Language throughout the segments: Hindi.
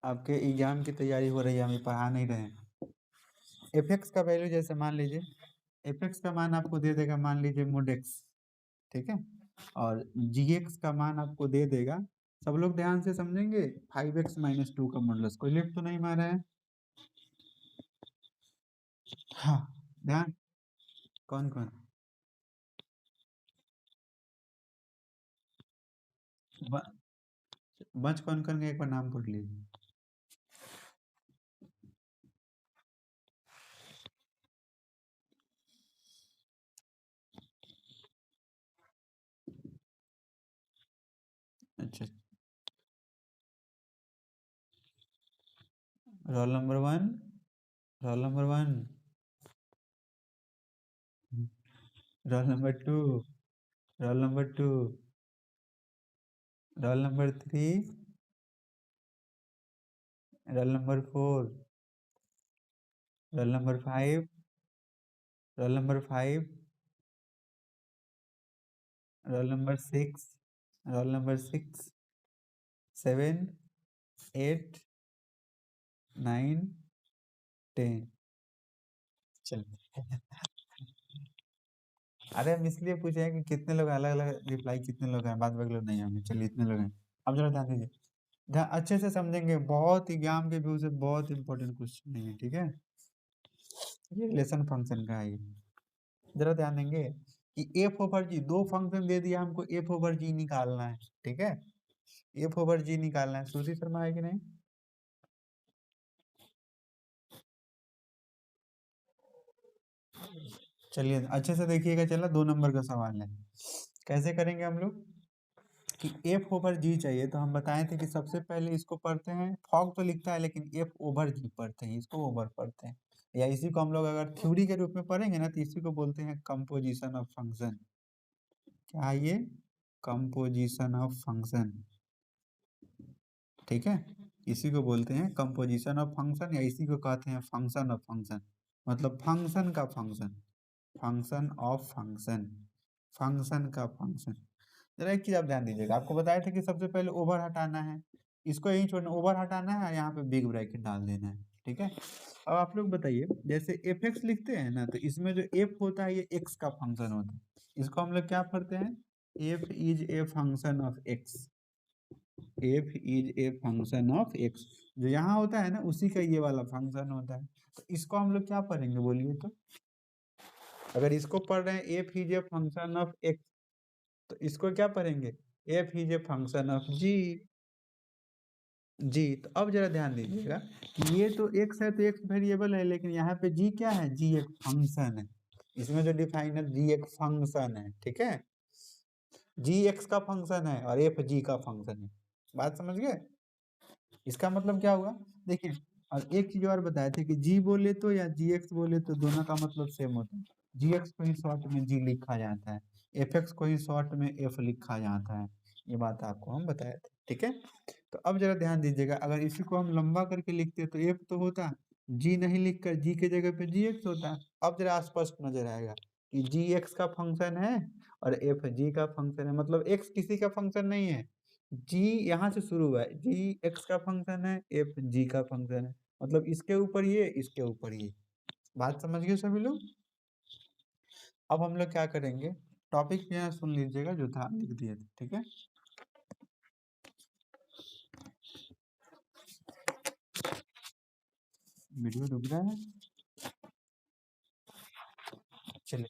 आपके एग्जाम की तैयारी हो रही है, हमें पढ़ा नहीं रहे हैं। एफ एक्स का वैल्यू जैसे मान लीजिए, एफ एक्स का मान आपको दे देगा, मान लीजिए मोड एक्स, ठीक है, और जी एक्स का मान आपको दे देगा, सब लोग ध्यान से समझेंगे, 5x-2 का मॉडुलस। कोई लिफ्ट तो नहीं मारा है? हाँ, ध्यान। कौन कौन ब- बच कौन कौन का एक बार नाम पढ़ लीजिए। अच्छा, roll number 1, roll number 1, roll number 2, roll number 2, roll number 3, roll number 4, roll number 5, roll number 5, roll number 6, roll number 6, 7, 8, 9, 10। चल, अरे हम इसलिए पूछे हैं कि कितने लोग अलग अलग रिप्लाई, कितने लोग हैं, बाद में लोग नहीं होंगे, चलिए इतने लोग हैं। अब जरा ध्यान दीजिए, ध्यान अच्छे से समझेंगे, बहुत एग्जाम के व्यू से बहुत इंपॉर्टेंट क्वेश्चन नहीं है, ठीक है। ये रिलेशन फंक्शन का है ये। जरा ध्यान देंगे कि एफ ओवर जी, दो फंक्शन दे दिया हमको, एफ ओवर जी निकालना है, ठीक है। एफ ओवर जी निकालना है, श्रुति शर्मा है कि नहीं? चलिए अच्छे से देखिएगा, चला 2 नंबर का सवाल है। कैसे करेंगे हम लोग कि एफ ओवर जी चाहिए, तो हम बताए थे कि सबसे पहले इसको पढ़ते हैं, फॉग तो लिखता है लेकिन एफ ओवर जी पढ़ते हैं, इसको ओवर पढ़ते हैं, या इसी को हम लोग अगर थ्योरी के रूप में पढ़ेंगे ना, तो इसी को बोलते हैं कंपोजिशन ऑफ फंक्शन। क्या है ये? कंपोजिशन ऑफ फंक्शन, ठीक है। इसी को बोलते हैं कंपोजिशन ऑफ फंक्शन, या इसी को कहते हैं फंक्शन ऑफ फंक्शन, मतलब फंक्शन का function, function of function, function का फंक्शन। जरा एक चीज आप ध्यान दीजिएगा, आपको बताया था कि सबसे पहले ओवर हटाना है, इसको यही छोड़ना, ओवर हटाना है, यहाँ पे बिग ब्रैकेट डाल देना है, ठीक है। अब आप लोग बताइए, जैसे एफ एक्स लिखते हैं ना, तो इसमें जो एफ होता है ये एक्स का फंक्शन होता है, इसको हम लोग क्या पढ़ते हैं? F is a function of x, F is a function of x, जो यहाँ होता है ना उसी का ये वाला फंक्शन होता है। तो इसको हम लोग क्या पढ़ेंगे बोलिए तो? अगर इसको पढ़ रहे हैं F is a function of X, तो इसको क्या पढ़ेंगे? F is a function of G. जी, तो अब जरा ध्यान दीजिएगा कि ये तो एक्स है, तो एक्स वेरिएबल है, लेकिन यहाँ पे जी क्या है? जी एक फंक्शन है, इसमें जो डिफाइन है जी एक फंक्शन है, ठीक है। जी एक्स का फंक्शन है और एफ जी का फंक्शन है, बात समझ गए? इसका मतलब क्या हुआ? देखिए, और एक चीज और बताए थे कि जी बोले तो या जी एक्स बोले तो दोनों का मतलब सेम होता है। जी एक्स को ही शॉर्ट में जी लिखा जाता है, एफ एक्स को ही शॉर्ट में एफ लिखा जाता है, ये बात आपको हम बताए थे, ठीक है। तो अब जरा ध्यान दीजिएगा, अगर इसी को हम लंबा करके लिखते तो एफ तो होता, जी नहीं लिखकर जी के जगह पे जी एक्स होता। अब जरा स्पष्ट नजर आएगा कि जी एक्स का फंक्शन है और एफ जी का फंक्शन है, मतलब एक्स किसी का फंक्शन नहीं है, जी यहाँ से शुरू हुआ है, जी एक्स का फंक्शन है, एफ जी का फंक्शन है, मतलब इसके ऊपर ये, इसके ऊपर ये, बात समझ गए सभी लोग? अब हम लोग क्या करेंगे, टॉपिक यहाँ सुन लीजिएगा जो था लिख दिए थे, ठीक है। वीडियो रुक रहा है, चलिए।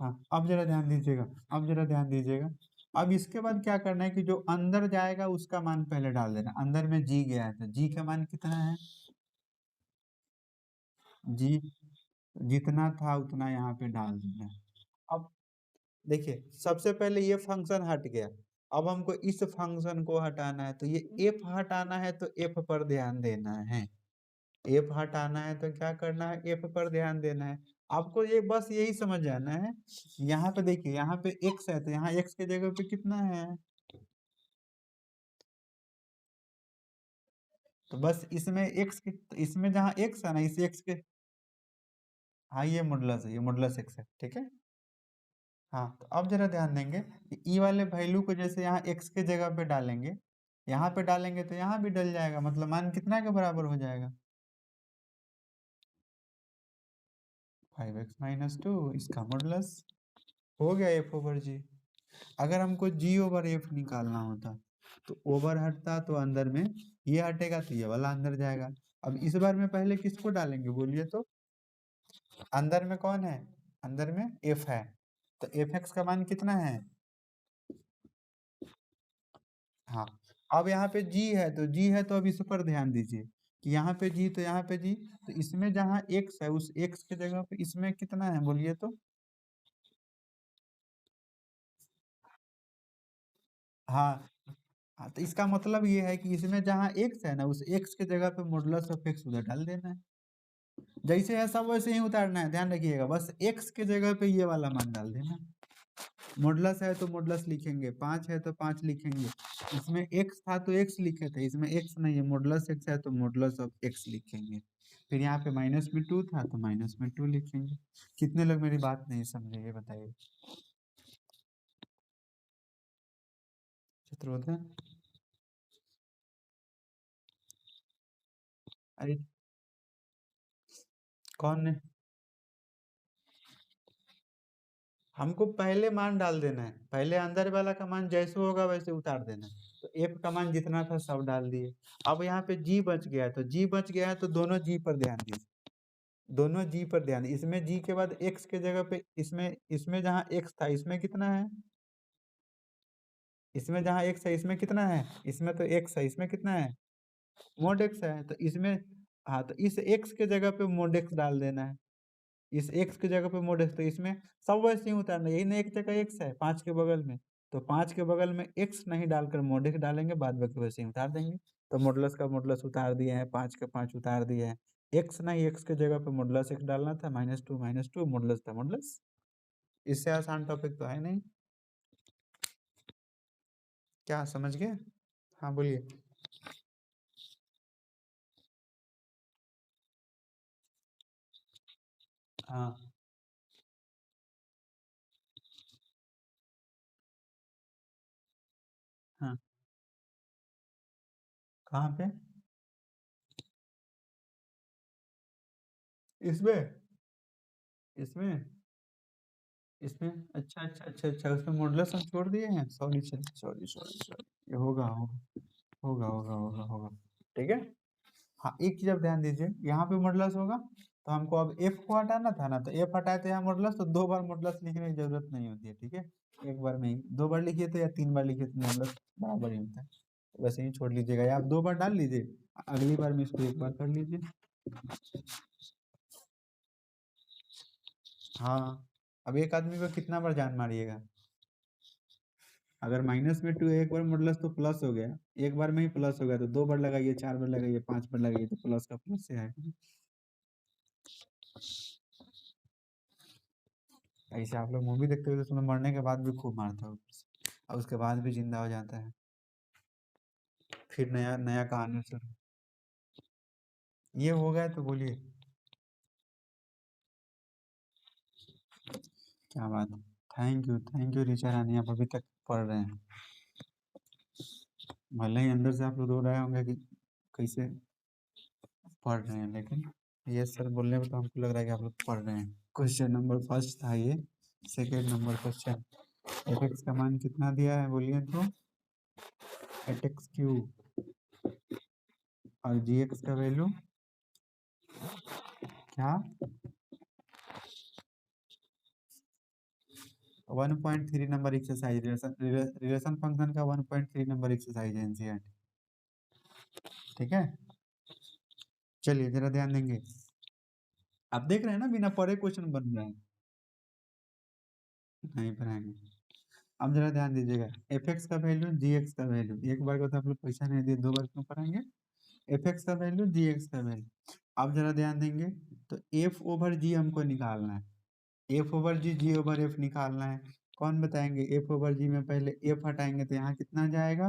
हाँ, अब जरा ध्यान दीजिएगा, अब जरा ध्यान दीजिएगा। अब इसके बाद क्या करना है कि जो अंदर जाएगा उसका मान पहले डाल देना, अंदर में जी गया है तो जी का मान कितना है? जी जितना था उतना यहाँ पे डाल देना है। अब देखिए, सबसे पहले ये फंक्शन हट गया, अब हमको इस फंक्शन को हटाना है, तो ये एफ हटाना है, तो एफ पर ध्यान देना है, एफ हटाना है तो क्या करना है? एफ पर ध्यान देना है। आपको ये बस यही समझ जाना है, यहाँ पे देखिए, यहाँ पे एक्स है, तो यहाँ एक्स के जगह पे कितना है? तो बस इसमें एक्स के, तो इसमें जहाँ एक्स है ना, इस एक्स के, हाँ ये मॉडुलस है, ये मॉडुलस एक्स है, ठीक है। हाँ, तो अब जरा ध्यान देंगे कि ई वाले वैल्यू को जैसे यहाँ एक्स के जगह पे डालेंगे, यहाँ पे डालेंगे तो यहाँ भी डल जाएगा, मतलब मान कितना के बराबर हो जाएगा 5x-2, इसका मॉडुलस हो गया एफ ओवर जी। अगर हमको जी ओवर एफ निकालना होता तो ओवर हटता तो अंदर में ये हटेगा तो ये वाला अंदर जाएगा। अब इस बार में पहले किसको डालेंगे बोलिए तो? अंदर में कौन है? अंदर में एफ है, तो एफ एक्स का मान कितना है? हाँ, अब यहाँ पे जी है तो जी है, तो अब इस पर ध्यान दीजिए कि यहाँ पे जी तो यहाँ पे जी, तो इसमें जहाँ एक्स है उस एक्स के जगह पे इसमें कितना है बोलिए तो? हाँ हाँ, तो इसका मतलब ये है कि इसमें जहाँ एक्स है ना उस एक्स के जगह पे मॉडुलस ऑफ एक्स उधर डाल देना है। जैसे है सब वैसे ही उतारना है, ध्यान रखिएगा, बस एक्स के जगह पे ये वाला मान डाल देना। मॉडुलस है तो मॉडुलस लिखेंगे, 5 है तो 5 लिखेंगे, इसमें एक्स था तो एक्स लिखे थे, इसमें एक्स नहीं है, मॉडुलस एक्स है तो मॉडुलस ऑफ एक्स लिखेंगे। फिर यहाँ पे -2 था तो -2 लिखेंगे। कितने लोग मेरी बात नहीं समझे ये बताइए? शत्रुघ्न, अरे कौन ने? हमको पहले मान डाल देना है, पहले अंदर वाला का मान जैसे होगा वैसे उतार देना है। तो एफ का मान जितना था सब डाल दिए। अब यहाँ पे जी बच गया है, तो जी बच गया है तो दोनों जी पर ध्यान दीजिए, दोनों जी पर ध्यान। इसमें जी के बाद एक्स के जगह पे इसमें इसमें जहाँ एक्स था इसमें कितना है? इसमें जहाँ एक्स है इसमें कितना है? इसमें तो एक्स है, इसमें कितना है? मोड एक्स है, तो इसमें, हाँ, तो इस एक्स के जगह पे मोड एक्स डाल देना है। इस एक्स की जगह पे मोड एक्स, तो इसमें सब वैसे ही उतारना, यही ना एक जगह एक्स है 5 के बगल में, तो 5 के बगल में एक्स नहीं डालकर मोड एक्स डालेंगे, बाद बाकी वैसे ही उतार देंगे। तो मॉडुलस का मॉडुलस उतार दिए हैं, 5 के 5 उतार दिए हैं। एक्स नहीं, एक्स के जगह पे मॉडुलस एक्स डालना था, -2 मॉडुलस था मॉडुलस। इससे आसान टॉपिक तो है नहीं। क्या समझ गए? हाँ बोलिए। हाँ हाँ, कहाँ पे? इसमें इसमें इसमें अच्छा अच्छा अच्छा अच्छा, उसमें मॉडुलस हम छोड़ दिए हैं, सॉरी सॉरी सॉरी सॉरी, ये होगा होगा होगा होगा होगा होगा। ठीक है। हाँ, एक चीज आप ध्यान दीजिए, यहाँ पे मॉडुलस होगा तो हमको अब एफ को हटाना था ना, तो एफ हटाए थे यहाँ मॉडुलस, तो 2 बार मॉडुलस लिखने की जरूरत नहीं होती है, ठीक है। एक बार में ही 2 बार लिखिए तो या 3 बार लिखिए तो मॉडुलस बराबर ही होता है। तो वैसे ही छोड़ लीजिएगा, या आप 2 बार डाल लीजिए, अगली बार में इसको एक बार कर लीजिए। हाँ, अब एक आदमी को कितना बार जान मारिएगा? अगर -2 एक बार मॉडुलस तो प्लस हो गया, एक बार में ही प्लस हो गया, तो 2 बार लगाइए, 4 बार लगाइए, 5 बार लगाइए, तो प्लस का प्लस से आएगा। ऐसे आप लोग मूवी देखते हो तो उसमें मरने के बाद भी खूब मारता है, और उसके बाद भी जिंदा हो जाता है, फिर नया नया कहानी शुरू। ये हो गया तो बोलिए। क्या बात है। थैंक यू ऋचा रानी, आप अभी तक पढ़ रहे हैं। भले ही अंदर से आप लोग रो रहे होंगे कि कैसे पढ़ रहे हैं, लेकिन ये सर बोलने पर तो हमको लग रहा है कि आप लोग पढ़ रहे हैं। क्वेश्चन नंबर फर्स्ट था ये। Second number question, F x का मान कितना दिया है बोलिए तो? 8x³ और जी एक्स का वैल्यू क्या? 1.3 नंबर एक्सरसाइज, रिलेशन फंक्शन का 1.3 नंबर एक्सरसाइज है एनसीईआरटी। ठीक है, चलिए जरा ध्यान देंगे। आप देख रहे हैं ना बिना पढ़े क्वेश्चन बन रहा है। नहीं पढ़ाएंगे। अब जरा ध्यान दीजिएगा, एफ एक्स का वैल्यू जी एक्स का वैल्यू, एक बार को तो आप लोग पैसा नहीं दिए, 2 बार क्यों पढ़ाएंगे? एफ एक्स का वैल्यू जी एक्स का वैल्यू। अब जरा ध्यान देंगे, तो एफ ओवर जी हमको निकालना है, एफ ओवर जी जी ओवर एफ निकालना है। कौन बताएंगे? एफ ओवर जी में पहले एफ हटाएंगे तो यहाँ कितना जाएगा?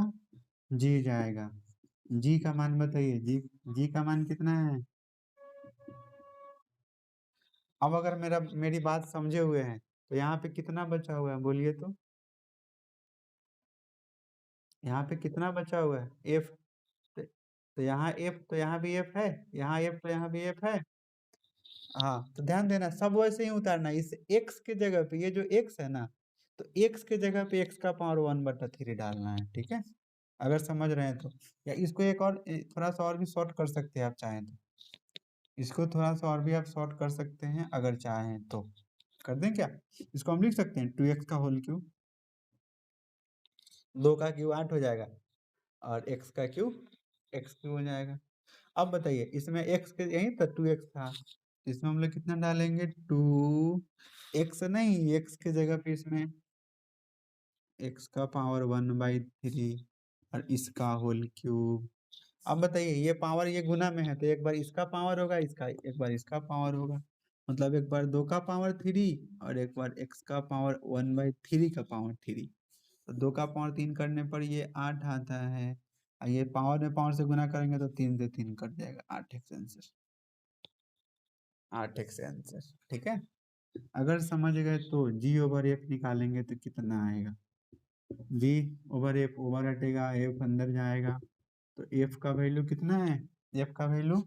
जी जाएगा। जी का मान बताइए, जी जी का मान कितना है? अब अगर मेरी बात समझे हुए हैं तो यहाँ पे कितना बचा हुआ है बोलिए तो? यहाँ पे कितना बचा हुआ है एफ, तो यहाँ एफ तो यहाँ भी एफ है, यहाँ एफ तो यहाँ भी एफ है। हाँ तो ध्यान देना सब वैसे ही उतारना, इस एक्स के जगह पे ये जो एक्स है ना, तो एक्स के जगह पे एक्स का पावर 1/3 डालना है, ठीक है, अगर समझ रहे हैं तो। या इसको एक और थोड़ा सा और भी शॉर्ट कर सकते हैं आप चाहें तो, इसको थोड़ा सा और भी आप शॉर्ट कर सकते हैं अगर चाहें तो। कर दें क्या, इसको हम लिख सकते हैं 2x का होल क्यूब, 2 का क्यूब 8 हो जाएगा, और x का क्यूब x क्यूब हो जाएगा। अब बताइए इसमें x के यही तो 2x था, इसमें हम लोग कितना डालेंगे 2x, नहीं x के जगह पे इसमें x का पावर 1/3 और इसका होल क्यूब। अब बताइए ये पावर ये गुना में है तो एक बार इसका पावर होगा, इसका एक बार इसका पावर होगा, मतलब एक बार 2 का पावर 3 और एक बार x का पावर 1/3 का पावर 3। तो 2 का पावर 3 करने पर ये 8 आता है, और ये पावर में पावर से गुना करेंगे तो 3 से 3 कट जाएगा, 8x आंसर, 8x आंसर, ठीक है। अगर समझ गए तो g/f निकालेंगे तो कितना आएगा, g/f ओवर हटेगा, f अंदर जाएगा, तो f का वैल्यू कितना है, f का वैल्यू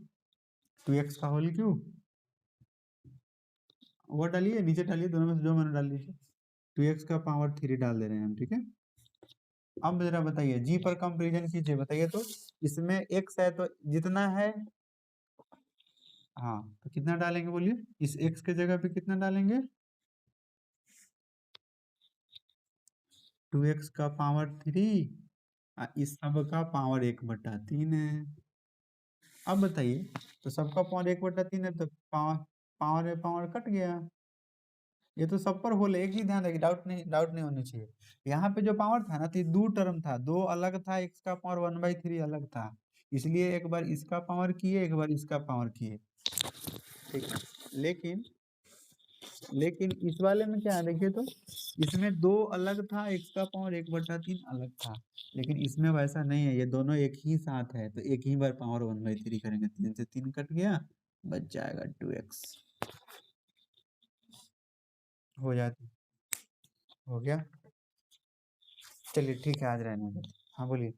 2x का होल क्यूब, वो डालिए नीचे डालिए, दोनों में से जो मैंने डाल लीजिए, 2x का पावर 3 डाल दे रहे हैं हम, ठीक है। अब जरा बताइए g पर कंपेरिजन कीजिए, बताइए तो इसमें x है तो जितना है, हाँ तो कितना डालेंगे बोलिए, इस x के जगह पे कितना डालेंगे, 2x का पावर 3, इस सब का पावर 1/3 है। अब बताइए तो सबका पावर 1/3 है तो पावर पावर में पावर कट गया, ये तो सब पर होल है, एक ही ध्यान रखिए, डाउट नहीं होनी चाहिए। यहाँ पे जो पावर था ना तो ये 2 टर्म था, 2 अलग था, x का पावर 1/3 अलग था, इसलिए एक बार इसका पावर किए एक बार इसका पावर किए, ठीक है। लेकिन लेकिन इस वाले में क्या है देखिए तो, इसमें 2 अलग था, x का पावर 1/3 अलग था, लेकिन इसमें वैसा नहीं है, ये दोनों एक ही साथ है, तो एक ही बार पावर 1/3 करेंगे, 3 से 3 कट गया, बच जाएगा 2x, हो जाता, हो गया। चलिए ठीक है आज रहने दो, हाँ बोलिए।